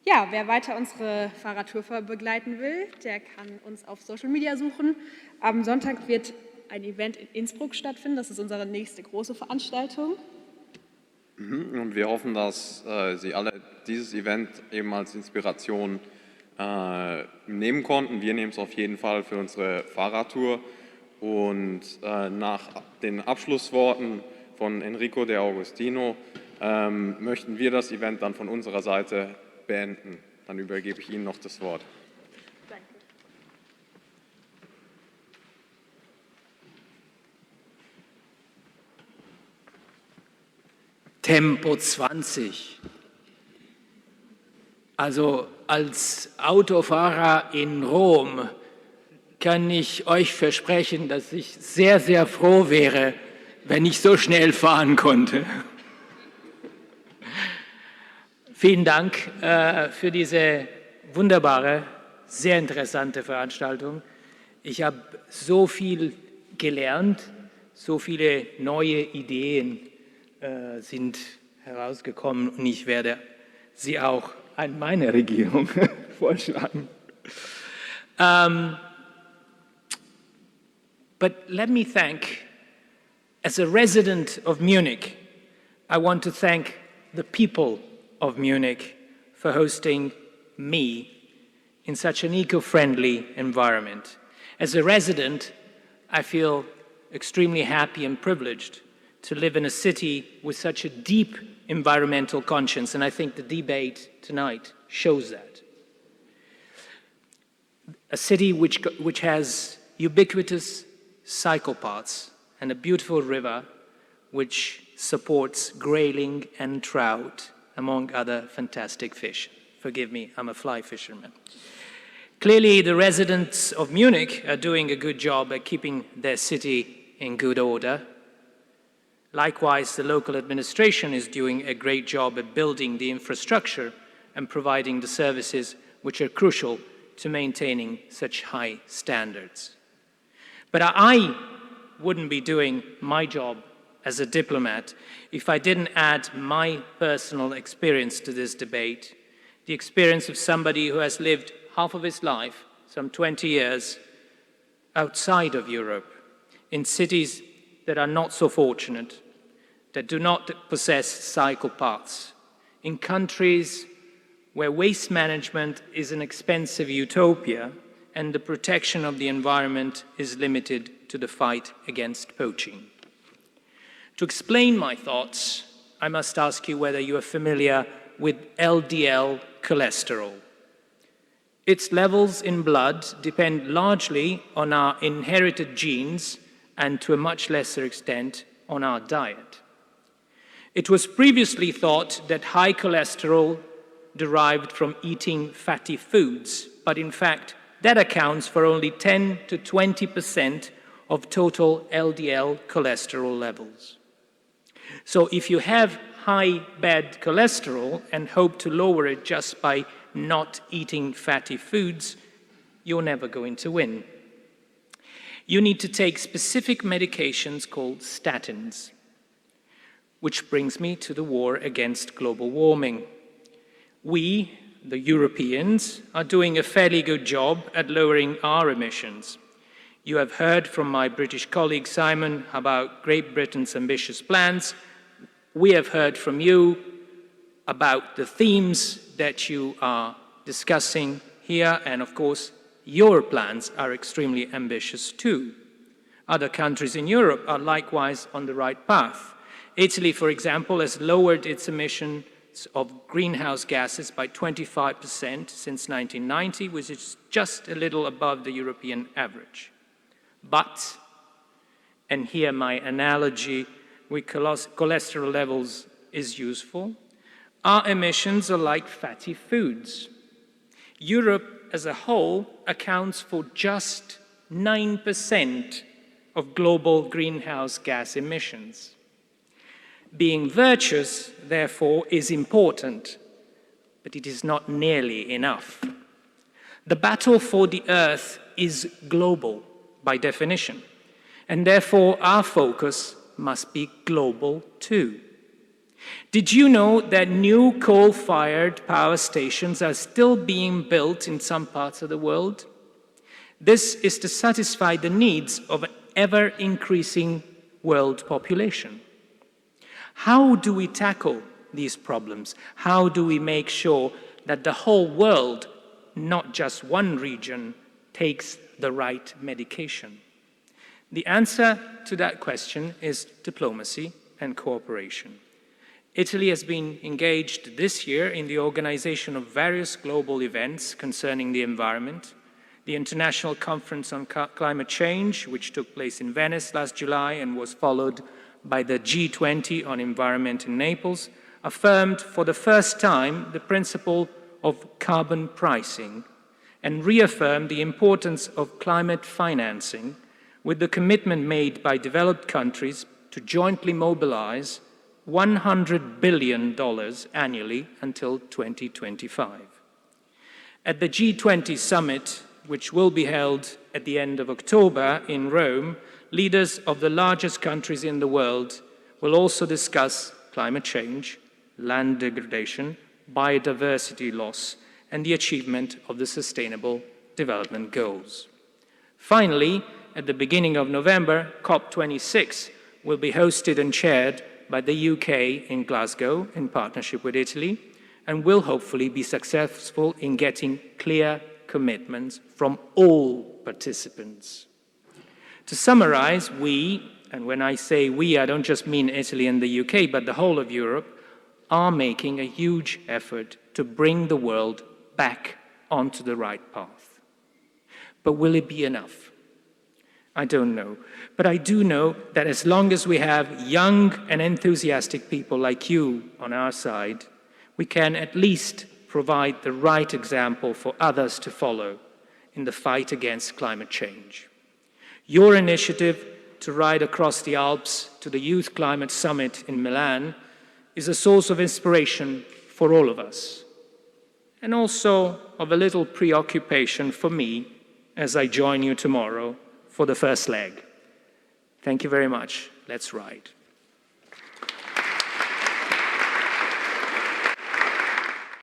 Ja, wer weiter unsere Fahrradtour begleiten will, der kann uns auf Social Media suchen. Am Sonntag wird ein Event in Innsbruck stattfinden. Das ist unsere nächste große Veranstaltung. Und wir hoffen, dass Sie alle dieses Event eben als Inspiration nehmen konnten. Wir nehmen es auf jeden Fall für unsere Fahrradtour. Und nach den Abschlussworten von Enrico de Agostino möchten wir das Event dann von unserer Seite beenden. Dann übergebe ich Ihnen noch das Wort. Danke. Tempo 20. Also als Autofahrer in Rom kann ich euch versprechen, dass ich sehr, sehr froh wäre, wenn ich so schnell fahren konnte. Vielen Dank für diese wunderbare, sehr interessante Veranstaltung. Ich habe so viel gelernt, so viele neue Ideen sind herausgekommen und ich werde sie auch an meine Regierung vorschlagen. But let me thank, as a resident of Munich, I want to thank the people of Munich for hosting me in such an eco-friendly environment. As a resident, I feel extremely happy and privileged to live in a city with such a deep environmental conscience, and I think the debate tonight shows that. A city which has ubiquitous cycle paths and a beautiful river which supports grayling and trout, among other fantastic fish. Forgive me, I'm a fly fisherman. Clearly, the residents of Munich are doing a good job at keeping their city in good order. Likewise, the local administration is doing a great job at building the infrastructure and providing the services which are crucial to maintaining such high standards. But I wouldn't be doing my job as a diplomat if I didn't add my personal experience to this debate, the experience of somebody who has lived half of his life, some 20 years, outside of Europe, in cities that are not so fortunate, that do not possess cycle paths, in countries where waste management is an expensive utopia and the protection of the environment is limited to the fight against poaching. To explain my thoughts, I must ask you whether you are familiar with LDL cholesterol. Its levels in blood depend largely on our inherited genes and to a much lesser extent on our diet. It was previously thought that high cholesterol derived from eating fatty foods, but in fact, that accounts for only 10 to 20% of total LDL cholesterol levels. So if you have high bad cholesterol and hope to lower it just by not eating fatty foods, you're never going to win. You need to take specific medications called statins. Which brings me to the war against global warming. We, the Europeans, are doing a fairly good job at lowering our emissions. You have heard from my British colleague Simon about Great Britain's ambitious plans. We have heard from you about the themes that you are discussing here, and of course, your plans are extremely ambitious too. Other countries in Europe are likewise on the right path. Italy, for example, has lowered its emissions of greenhouse gases by 25% since 1990, which is just a little above the European average. But, and here my analogy with cholesterol levels is useful, our emissions are like fatty foods. Europe as a whole accounts for just 9% of global greenhouse gas emissions. Being virtuous, therefore, is important, but it is not nearly enough. The battle for the earth is global by definition, and therefore our focus must be global too. Did you know that new coal-fired power stations are still being built in some parts of the world? This is to satisfy the needs of an ever-increasing world population. How do we tackle these problems? How do we make sure that the whole world, not just one region, takes the right medication? The answer to that question is diplomacy and cooperation. Italy has been engaged this year in the organization of various global events concerning the environment. The International Conference on Climate Change, which took place in Venice last July and was followed by the G20 on Environment in Naples, affirmed for the first time the principle of carbon pricing and reaffirmed the importance of climate financing with the commitment made by developed countries to jointly mobilize $100 billion annually until 2025. At the G20 summit, which will be held at the end of October in Rome, leaders of the largest countries in the world will also discuss climate change, land degradation, biodiversity loss, and the achievement of the Sustainable Development Goals. Finally, at the beginning of November, COP26 will be hosted and chaired by the UK in Glasgow in partnership with Italy, and will hopefully be successful in getting clear commitments from all participants. To summarize, we, and when I say we, I don't just mean Italy and the UK, but the whole of Europe, are making a huge effort to bring the world back onto the right path. But will it be enough? I don't know. But I do know that as long as we have young and enthusiastic people like you on our side, we can at least provide the right example for others to follow in the fight against climate change. Your initiative to ride across the Alps to the Youth Climate Summit in Milan is a source of inspiration for all of us, and also of a little preoccupation for me as I join you tomorrow for the first leg. Thank you very much. Let's ride.